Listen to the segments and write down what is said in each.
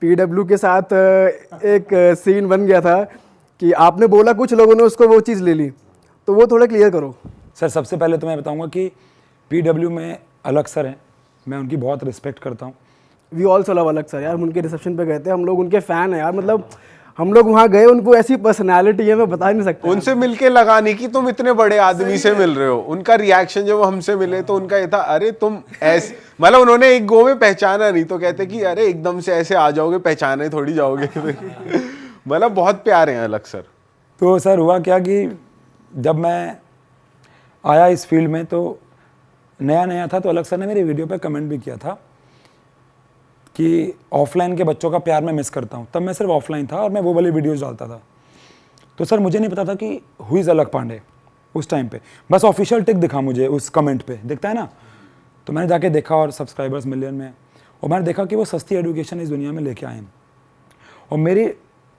PW के साथ एक सीन बन गया था कि आपने बोला कुछ, लोगों ने उसको वो चीज़ ले ली, तो वो थोड़ा क्लियर करो। सर सबसे पहले तो मैं बताऊंगा कि PW में अलग सर हैं, मैं उनकी बहुत रिस्पेक्ट करता हूँ। वी ऑल्सो लव अलग सर यार, हम उनके रिसेप्शन पे गए थे, हम लोग उनके फ़ैन हैं यार, मतलब हम लोग वहाँ गए, उनको ऐसी पर्सनैलिटी है मैं बता नहीं सकता। उनसे मिलके लगा नहीं कि तुम इतने बड़े आदमी से मिल रहे हो। उनका रिएक्शन जब हमसे मिले तो उनका ये था, अरे तुम ऐसे, मतलब उन्होंने एक गो में पहचाना नहीं, तो कहते कि अरे एकदम से ऐसे आ जाओगे, पहचाने थोड़ी जाओगे। मतलब बहुत प्यारे हैं अलग सर। तो सर हुआ क्या कि जब मैं आया इस फील्ड में तो नया नया था, तो अलग सर ने मेरी वीडियो पे कमेंट भी किया था कि ऑफलाइन के बच्चों का प्यार मैं मिस करता हूँ। तब मैं सिर्फ ऑफलाइन था और मैं वो वाली वीडियोस डालता था। तो सर मुझे नहीं पता था कि हु इज़ अलग पांडे उस टाइम पे, बस ऑफिशियल टिक दिखा मुझे उस कमेंट पे, दिखता है ना। तो मैंने जाके देखा और सब्सक्राइबर्स मिलियन में, और मैंने देखा कि वो सस्ती एजुकेशन इस दुनिया में लेके आए हैं। और मेरी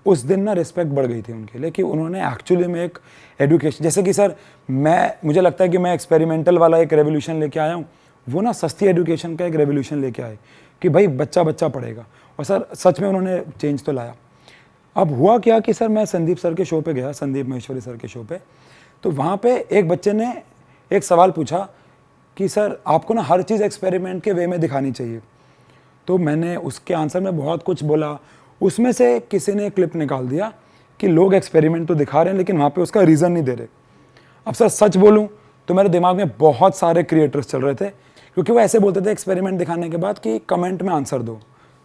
उस दिन ना रिस्पेक्ट बढ़ गई थी उनके लिए कि उन्होंने एक्चुअली में एक एजुकेशन, जैसे कि सर मुझे लगता है कि मैं एक्सपेरिमेंटल वाला एक रेवोल्यूशन लेके आया हूँ, वो ना सस्ती एजुकेशन का एक रेवोल्यूशन लेके आए कि भाई बच्चा बच्चा पढ़ेगा। और सर सच में उन्होंने चेंज तो लाया। अब हुआ क्या कि सर मैं संदीप सर के शो पे गया, संदीप महेश्वरी सर के शो पे, तो वहाँ पे एक बच्चे ने एक सवाल पूछा कि सर आपको ना हर चीज़ एक्सपेरिमेंट के वे में दिखानी चाहिए। तो मैंने उसके आंसर में बहुत कुछ बोला, उसमें से किसी ने क्लिप निकाल दिया कि लोग एक्सपेरिमेंट तो दिखा रहे हैं लेकिन वहाँ पे उसका रीज़न नहीं दे रहे। अब सर सच बोलूँ तो मेरे दिमाग में बहुत सारे क्रिएटर्स चल रहे थे, क्योंकि वो ऐसे बोलते थे एक्सपेरिमेंट दिखाने के बाद कि कमेंट में आंसर दो।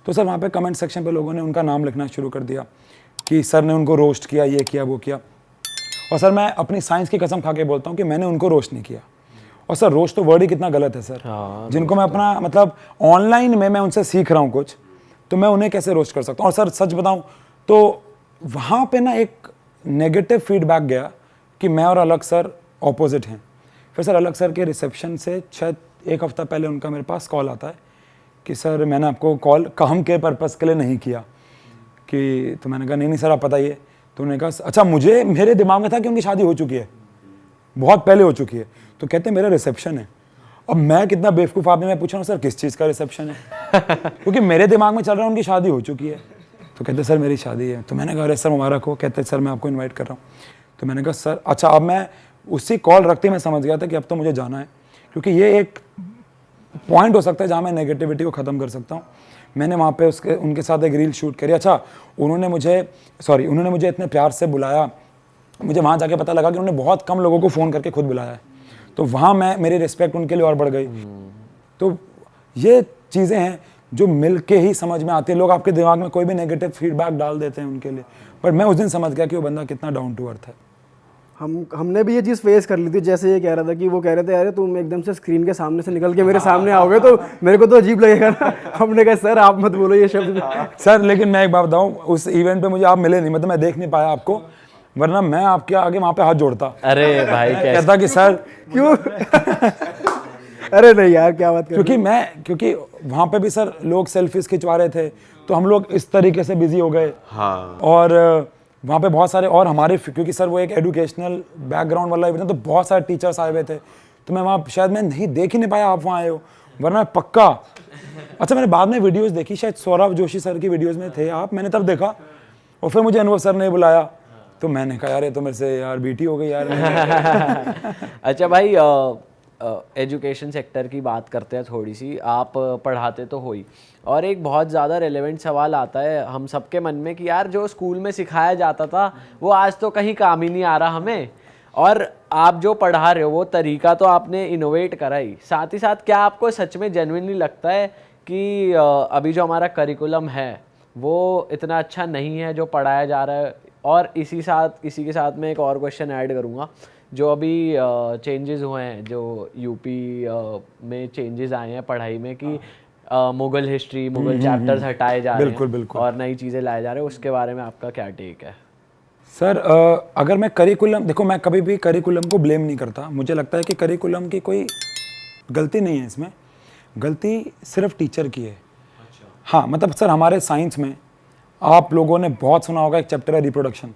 तो सर वहाँ पे कमेंट सेक्शन पे लोगों ने उनका नाम लिखना शुरू कर दिया कि सर ने उनको रोस्ट किया, ये किया वो किया। और सर मैं अपनी साइंस की कसम खा के बोलता हूँ कि मैंने उनको रोस्ट नहीं किया। और सर रोस्ट तो वर्ड ही कितना गलत है सर। जिनको मैं अपना मतलब ऑनलाइन में मैं उनसे सीख रहा हूँ कुछ, तो मैं उन्हें कैसे रोस्ट कर सकता हूँ। और सर सच बताऊँ तो वहाँ पे ना एक नेगेटिव फीडबैक गया कि मैं और अलग सर ऑपोजिट हैं। फिर सर अलग सर के रिसेप्शन से शायद एक हफ्ता पहले उनका मेरे पास कॉल आता है कि सर मैंने आपको कॉल काम के पर्पज़ के लिए नहीं किया कि, तो मैंने कहा नहीं सर आप बताइए। तो उन्होंने कहा अच्छा, मेरे दिमाग में था कि उनकी शादी हो चुकी है, बहुत पहले हो चुकी है। तो कहते हैं मेरा रिसेप्शन है। अब मैं कितना बेवकूफ़ आदमी, मैं पूछ रहा हूँ सर किस चीज़ का रिसेप्शन है, क्योंकि मेरे दिमाग में चल रहा है उनकी शादी हो चुकी है। तो कहते सर मेरी शादी है। तो मैंने कहा अरे सर मुबारक हो। कहते सर मैं आपको इन्वाइट कर रहा हूँ। तो मैंने कहा सर अच्छा। अब मैं उसी कॉल रखते मैं समझ गया था कि अब तो मुझे जाना है, क्योंकि ये एक पॉइंट हो सकता है जहाँ मैं नेगेटिविटी को ख़त्म कर सकता हूँ। मैंने वहाँ पे उनके साथ एक रील शूट करी। अच्छा उन्होंने मुझे इतने प्यार से बुलाया, मुझे वहाँ जाके पता लगा कि उन्होंने बहुत कम लोगों को फ़ोन करके खुद बुलाया है। तो वहाँ मेरी रिस्पेक्ट उनके लिए और बढ़ गई। तो ये चीज़ें हैं जो मिल के ही समझ में आती है। लोग आपके दिमाग में कोई भी नेगेटिव फीडबैक डाल देते हैं उनके लिए, पर मैं उस दिन समझ गया कि वो बंदा कितना डाउन टू अर्थ है। हमने भी ये चीज़ फेस कर ली थी। जैसे ये कह रहा था कि वो कह रहे थे अरे तुम एकदम से स्क्रीन के सामने से निकल के मेरे सामने आओगे तो मेरे को तो अजीब लगेगा ना। हमने कहा सर आप मत बोलो ये शब्द। सर लेकिन मैं एक बात बताऊं, उस इवेंट पे मुझे आप मिले नहीं, मतलब मैं देख नहीं पाया आपको, वरना मैं आपके आगे वहाँ पे हाथ जोड़ता। अरे भाई कहता कि सर क्यों? अरे नहीं यार क्या बात कर, क्योंकि वहाँ पे भी सर लोग सेल्फीज खिंचवा रहे थे, तो हम लोग इस तरीके से बिजी हो गए। हाँ। और वहाँ पे बहुत सारे और हमारे, क्योंकि सर वो एक एजुकेशनल बैकग्राउंड वाला इवेंट, तो बहुत सारे टीचर्स आए हुए थे, तो मैं वहाँ शायद मैं देख ही नहीं पाया आप वहाँ आए हो, वरना पक्का। अच्छा मैंने बाद में वीडियोस देखी, शायद सौरभ जोशी सर की वीडियोस में थे आप, मैंने तब देखा। और फिर मुझे अनुभव सर ने बुलाया, तो मैंने कहा यार ये तो मेरे से यार बीटी हो गई यार। अच्छा भाई एजुकेशन सेक्टर की बात करते हैं थोड़ी सी। आप पढ़ाते तो हो ही, और एक बहुत ज़्यादा रेलेवेंट सवाल आता है हम सबके मन में कि यार जो स्कूल में सिखाया जाता था वो आज तो कहीं काम ही नहीं आ रहा हमें, और आप जो पढ़ा रहे हो वो तरीका तो आपने इनोवेट करा ही, साथ ही साथ क्या आपको सच में जेन्युइनली लगता है कि अभी जो हमारा करिकुलम है वो इतना अच्छा नहीं है जो पढ़ाया जा रहा है? और इसी के साथ मैं एक और क्वेश्चन ऐड करूँगा, जो अभी चेंजेस हुए हैं, जो यूपी में चेंजेस आए हैं पढ़ाई में कि मुगल हिस्ट्री, मुगल चैप्टर्स हटाए जा रहे हैं, बिल्कुल। और नई चीज़ें लाए जा रहे हैं, उसके बारे में आपका क्या टेक है? सर अगर मैं करिकुलम, देखो मैं कभी भी करिकुलम को ब्लेम नहीं करता। मुझे लगता है कि करिकुलम की कोई गलती नहीं है, इसमें गलती सिर्फ टीचर की है। हाँ मतलब सर हमारे साइंस में आप लोगों ने बहुत सुना होगा एक चैप्टर है रिप्रोडक्शन।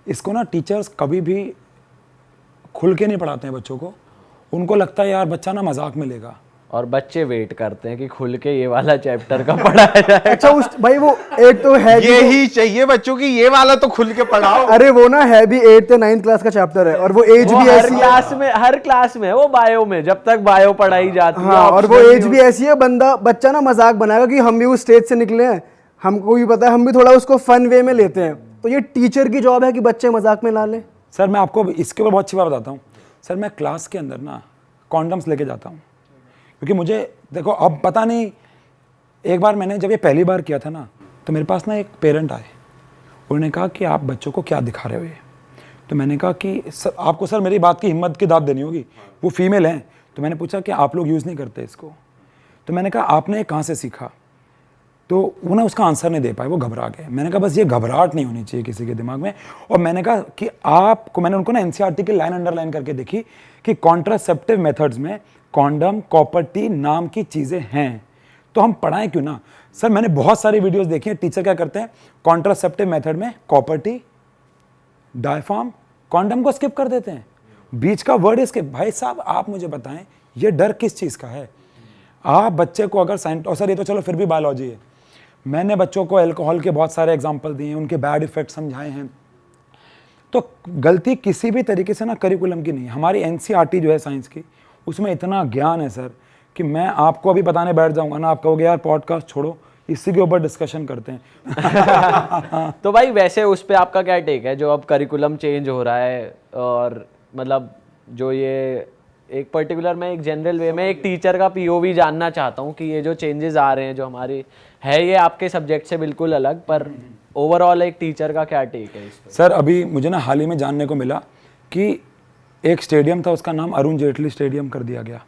इसको ना टीचर्स कभी भी खुल के नहीं पढ़ाते हैं बच्चों को। उनको लगता है यार बच्चा ना मजाक में लेगा, और बच्चे वेट करते हैं कि खुल के ये वाला चैप्टर का पढ़ाया जाए। अच्छा उस भाई वो एक तो है कि यही चाहिए बच्चों की, ये वाला तो खुल के पढ़ाओ। अरे वो ना है भी 8th या 9th क्लास का चैप्टर है और वो एज वो भी हर ऐसी है। क्लास में, हर क्लास में है वो बायो में, जब तक बायो पढ़ाई जाती है। हाँ, और वो optional एज भी ऐसी है, बच्चा ना मजाक बनाएगा कि हम भी उस स्टेज से निकले हैं, हमको भी पता है, हम भी थोड़ा उसको फन वे में लेते हैं। तो ये टीचर की जॉब है कि बच्चे मजाक में ना ले। सर मैं आपको इसके ऊपर बहुत अच्छी बात बताता हूँ। सर मैं क्लास के अंदर ना कॉन्डम्स लेके जाता हूँ, क्योंकि मुझे देखो अब पता नहीं, एक बार मैंने जब ये पहली बार किया था ना, तो मेरे पास ना एक पेरेंट आए, उन्होंने कहा कि आप बच्चों को क्या दिखा रहे हो ये। तो मैंने कहा कि सर आपको सर मेरी बात की हिम्मत की दाद देनी होगी, वो फीमेल हैं। तो मैंने पूछा कि आप लोग यूज़ नहीं करते इसको? तो मैंने कहा आपने कहाँ से सीखा? तो वो ना उसका आंसर नहीं दे पाए, वो घबरा गए। मैंने कहा बस ये घबराहट नहीं होनी चाहिए किसी के दिमाग में। और मैंने कहा कि आपको, मैंने उनको ना एनसीईआरटी की लाइन अंडरलाइन करके देखी कि कॉन्ट्रासेप्टिव मेथड्स में कॉन्डम, कॉपर टी नाम की चीज़ें हैं, तो हम पढ़ाएं क्यों ना। सर मैंने बहुत सारी वीडियोस देखी हैं, टीचर क्या करते हैं, कॉन्ट्रासेप्टिव मेथड में कॉपर टी, डायफार्म, कॉन्डम को स्किप कर देते हैं, बीच का वर्ड स्किप। भाई साहब आप मुझे बताएं ये डर किस चीज़ का है? आप बच्चे को अगर साइंस, और सर ये तो चलो फिर भी बायोलॉजी है, मैंने बच्चों को अल्कोहल के बहुत सारे एग्जाम्पल दिए हैं, उनके बैड इफेक्ट समझाए हैं। तो गलती किसी भी तरीके से ना करिकुलम की नहीं है। हमारी एनसीईआरटी जो है साइंस की, उसमें इतना ज्ञान है सर कि मैं आपको अभी बताने बैठ जाऊंगा ना, आप कहोगे यार पॉडकास्ट छोड़ो, इसी के ऊपर डिस्कशन करते हैं। तो भाई वैसे उस पे आपका क्या टेक है, जो अब करिकुलम चेंज हो रहा है, और मतलब जो ये एक पर्टिकुलर, मैं एक जनरल वे में एक टीचर का पीओवी जानना चाहता हूँ कि ये जो चेंजेस आ रहे हैं जो हमारी है, ये आपके सब्जेक्ट से बिल्कुल अलग, पर ओवरऑल एक टीचर का क्या टेक है इस पे? सर अभी मुझे ना हाल ही में जानने को मिला कि एक स्टेडियम था, उसका नाम अरुण जेटली स्टेडियम कर दिया गया।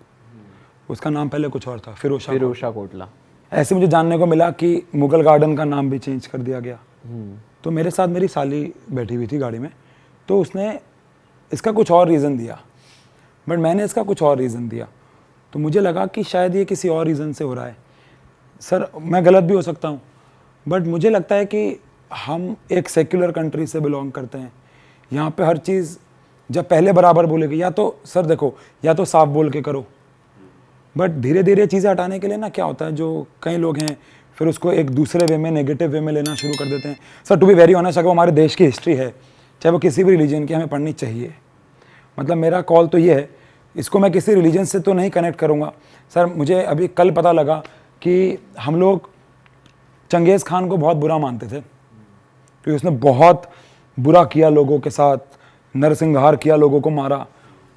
उसका नाम पहले कुछ और था, फिरोशा कोटला। ऐसे मुझे जानने को मिला कि मुगल गार्डन का नाम भी चेंज कर दिया गया। तो मेरे साथ मेरी साली बैठी हुई थी गाड़ी में, तो उसने इसका कुछ और रीज़न दिया, बट मैंने इसका कुछ और रीज़न दिया। तो मुझे लगा कि शायद ये किसी और रीज़न से हो रहा है। सर मैं गलत भी हो सकता हूँ, बट मुझे लगता है कि हम एक सेक्युलर कंट्री से बिलोंग करते हैं। यहाँ पे हर चीज़ जब पहले बराबर बोलेगी, या तो सर देखो, या तो साफ बोल के करो, बट धीरे धीरे चीज़ें हटाने के लिए ना क्या होता है, जो कई लोग हैं फिर उसको एक दूसरे वे में, नेगेटिव वे में लेना शुरू कर देते हैं। Sir to be very honest, अगर वो हमारे देश की हिस्ट्री है, चाहे वो किसी भी रिलीजन की, हमें पढ़नी चाहिए। मतलब मेरा कॉल तो ये है, इसको मैं किसी रिलीजन से तो नहीं कनेक्ट करूँगा। सर मुझे अभी कल पता लगा कि हम लोग चंगेज़ खान को बहुत बुरा मानते थे, क्योंकि उसने बहुत बुरा किया लोगों के साथ, नरसंहार किया, लोगों को मारा।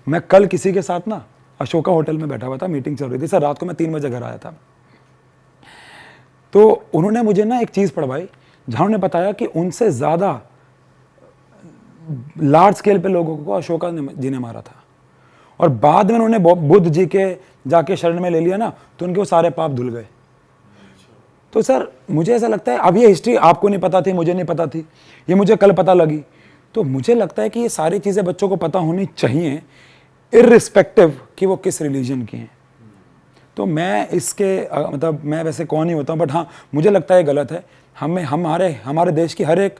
मैं कल किसी के साथ ना अशोका होटल में बैठा हुआ था, मीटिंग चल रही थी। सर रात को मैं 3 बजे घर आया था, तो उन्होंने मुझे ना एक चीज़ पढ़वाई, जहाँ उन्होंने बताया कि उनसे ज़्यादा लार्ज स्केल पे लोगों को अशोका जी ने मारा था, और बाद में उन्होंने बुद्ध जी के जाके शरण में ले लिया ना, तो उनके वो सारे पाप धुल गए। तो सर मुझे ऐसा लगता है, अब ये हिस्ट्री आपको नहीं पता थी, मुझे नहीं पता थी, ये मुझे कल पता लगी। तो मुझे लगता है कि ये सारी चीज़ें बच्चों को पता होनी चाहिए, इर्रिस्पेक्टिव कि वो किस रिलीजन की हैं। तो मैं इसके मतलब मैं वैसे कौन ही होता हूँ, बट हाँ मुझे लगता है गलत है। हमें हमारे देश की हर एक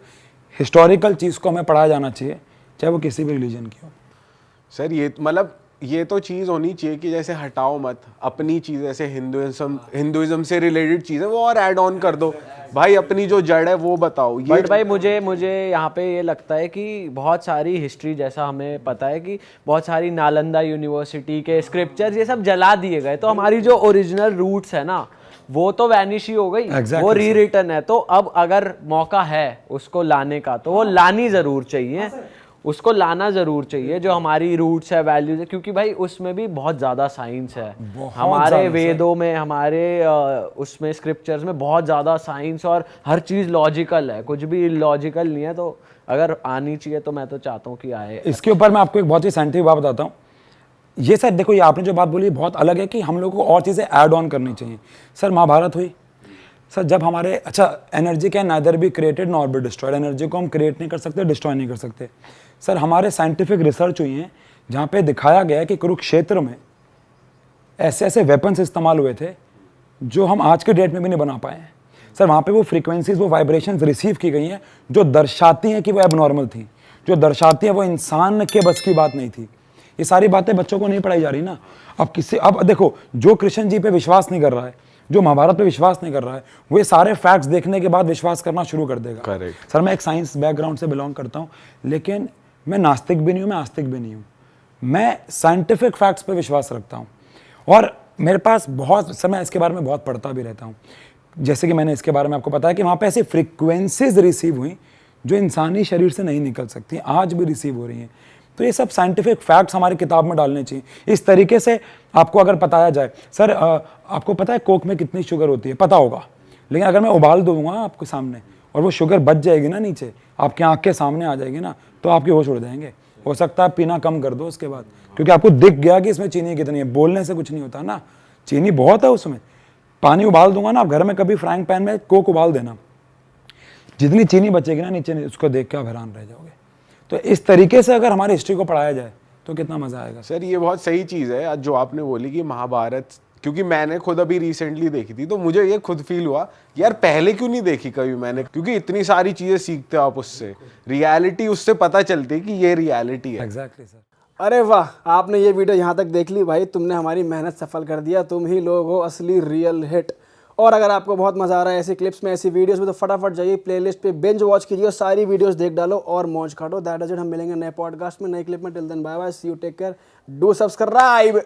हिस्टोरिकल चीज़ को हमें पढ़ाया जाना चाहिए, चाहे वो किसी भी रिलीजन की हो। सर ये मतलब ये तो चीज़ होनी चाहिए कि जैसे हटाओ मत, अपनी चीज़ जैसे हिंदुइज्म से रिलेटेड चीज़ें वो और ऐड ऑन कर दो भाई, अपनी जो जड़ है वो बताओ। ये बट भाई मुझे यहाँ पे ये लगता है कि बहुत सारी हिस्ट्री, जैसा हमें पता है कि बहुत सारी नालंदा यूनिवर्सिटी के स्क्रिप्चर्स ये सब जला दिए गए, तो हमारी जो ओरिजिनल रूट्स है ना वो तो वैनिश ही हो गई। Exactly, वो री रिटर्न है। तो अब अगर मौका है उसको लाने का, तो वो लानी ज़रूर चाहिए, उसको लाना ज़रूर चाहिए, जो हमारी रूट्स है, वैल्यूज है, क्योंकि भाई उसमें भी बहुत ज़्यादा साइंस है। हमारे वेदों में, हमारे उसमें स्क्रिप्चर्स में बहुत ज़्यादा साइंस, और हर चीज़ लॉजिकल है, कुछ भी इलॉजिकल नहीं है। तो अगर आनी चाहिए तो मैं तो चाहता हूँ कि आए। इसके ऊपर मैं आपको एक बहुत ही साइंटिफिक बात बताता हूँ। ये सर देखो, ये आपने जो बात बोली बहुत अलग है कि हम लोगों को और चीज़ें ऐड ऑन करनी चाहिए। सर महाभारत हुई, सर जब हमारे, अच्छा energy can neither be created nor be destroyed, energy को हम क्रिएट नहीं कर सकते, डिस्ट्रॉय नहीं कर सकते। सर हमारे साइंटिफिक रिसर्च हुई हैं जहाँ पे दिखाया गया है कि कुरुक्षेत्र में ऐसे ऐसे वेपन्स इस्तेमाल हुए थे जो हम आज के डेट में भी नहीं बना पाए हैं। सर वहाँ पे वो फ्रीक्वेंसीज, वो वाइब्रेशंस रिसीव की गई हैं जो दर्शाती हैं कि वो एबनॉर्मल थी, जो दर्शाती हैं वो इंसान के बस की बात नहीं थी। ये सारी बातें बच्चों को नहीं पढ़ाई जा रही ना। अब देखो, जो कृष्ण जी पे विश्वास नहीं कर रहा है, जो महाभारत पे विश्वास नहीं कर रहा है, वो ये सारे फैक्ट्स देखने के बाद विश्वास करना शुरू कर देगा। करेक्ट। सर मैं एक साइंस बैकग्राउंड से बिलोंग करता हूँ, लेकिन मैं नास्तिक भी नहीं हूँ, मैं आस्तिक भी नहीं हूँ। मैं साइंटिफिक फैक्ट्स पे विश्वास रखता हूँ, और मेरे पास बहुत समय इसके बारे में बहुत पढ़ता भी रहता हूँ। जैसे कि मैंने इसके बारे में आपको बताया कि वहाँ पे ऐसी फ्रीक्वेंसीज रिसीव हुई जो इंसानी शरीर से नहीं निकल सकती, आज भी रिसीव हो रही हैं। तो ये सब साइंटिफिक फैक्ट्स हमारी किताब में डालने चाहिए। इस तरीके से आपको अगर बताया जाए, सर आपको पता है कोक में कितनी शुगर होती है, पता होगा, लेकिन अगर मैं उबाल दूंगा आपके सामने और वो शुगर बच जाएगी ना नीचे, आपकी आँख के सामने आ जाएगी ना, तो आपके होश उड़ जाएंगे। हो सकता है पीना कम कर दो उसके बाद, क्योंकि आपको दिख गया कि इसमें चीनी कितनी है। बोलने से कुछ नहीं होता ना, चीनी बहुत है उसमें। पानी उबाल दूंगा ना, आप घर में कभी फ्राइंग पैन में कोक उबाल देना, जितनी चीनी बचेगी ना नीचे, उसको देख के आप हैरान रह जाओगे। तो इस तरीके से अगर हमारी हिस्ट्री को पढ़ाया जाए तो कितना मजा आएगा। सर ये बहुत सही चीज़ है आज जो आपने बोली कि महाभारत, क्योंकि मैंने खुद अभी रिसेंटली देखी थी, तो मुझे ये खुद फील हुआ यार पहले क्यों नहीं देखी कभी मैंने, क्योंकि इतनी सारी चीज़ें सीखते हो आप उससे, रियलिटी उससे पता चलती है कि ये रियलिटी है। Exactly sir. अरे वाह, आपने ये वीडियो यहाँ तक देख ली भाई, तुमने हमारी मेहनत सफल कर दिया। तुम ही लोग हो असली रियल हिट। और अगर आपको बहुत मजा आ रहा है ऐसी क्लिप्स में, ऐसी वीडियोस में, तो फटाफट जाइए प्लेलिस्ट पे, बिंज वॉच कीजिए और सारी वीडियोस देख डालो और मौज काटो। That is it. हम मिलेंगे नए पॉडकास्ट में, नए क्लिप में। Till then bye bye, see you, take care, do subscribe.